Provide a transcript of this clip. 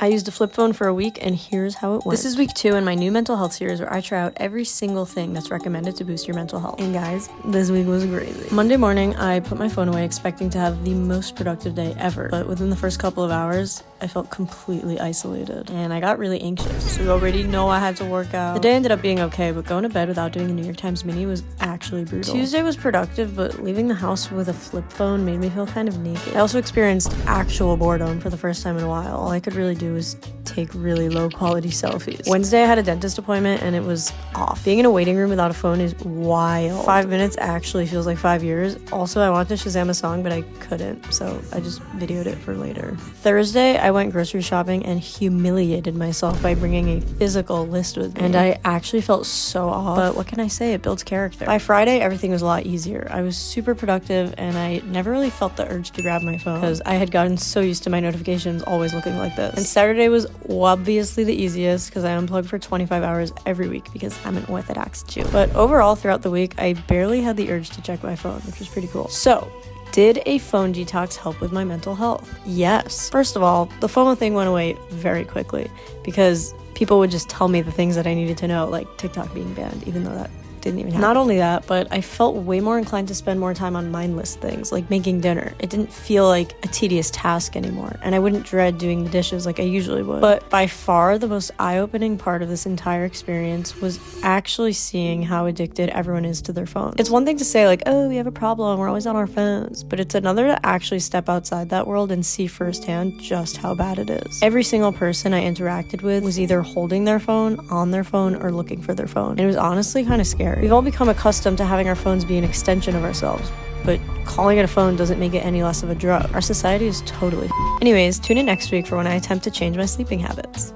I used a flip phone for a week, and here's how it went. This is week 2 in my new mental health series where I try out every single thing that's recommended to boost your mental health. And guys, this week was crazy. Monday morning, I put my phone away expecting to have the most productive day ever. But within the first couple of hours, I felt completely isolated and I got really anxious. So you already know I had to work out. The day ended up being okay, but going to bed without doing a New York Times mini was actually brutal. Tuesday was productive, but leaving the house with a flip phone made me feel kind of naked. I also experienced actual boredom for the first time in a while. All I could really do was take really low quality selfies. Wednesday I had a dentist appointment and it was off. Being in a waiting room without a phone is wild. 5 minutes actually feels like 5 years. Also, I wanted to Shazam a song, but I couldn't, so I just videoed it for later. Thursday, I went grocery shopping and humiliated myself by bringing a physical list with me. And I actually felt so off, but what can I say? It builds character. By Friday, everything was a lot easier. I was super productive and I never really felt the urge to grab my phone because I had gotten so used to my notifications always looking like this. And Saturday was obviously the easiest because I unplugged for 25 hours every week because I'm an Orthodox Jew. But overall, throughout the week, I barely had the urge to check my phone, which was pretty cool. So, did a phone detox help with my mental health? Yes. First of all, the FOMO thing went away very quickly because people would just tell me the things that I needed to know, like TikTok being banned, even though that didn't even happen. Not only that, but I felt way more inclined to spend more time on mindless things like making dinner. It didn't feel like a tedious task anymore, and I wouldn't dread doing the dishes like I usually would. But by far the most eye-opening part of this entire experience was actually seeing how addicted everyone is to their phone. It's one thing to say like, oh, we have a problem, we're always on our phones, but it's another to actually step outside that world and see firsthand just how bad it is. Every single person I interacted with was either holding their phone, on their phone, or looking for their phone. And it was honestly kind of scary. We've all become accustomed to having our phones be an extension of ourselves, but calling it a phone doesn't make it any less of a drug. Our society is totally. Anyways, tune in next week for when I attempt to change my sleeping habits.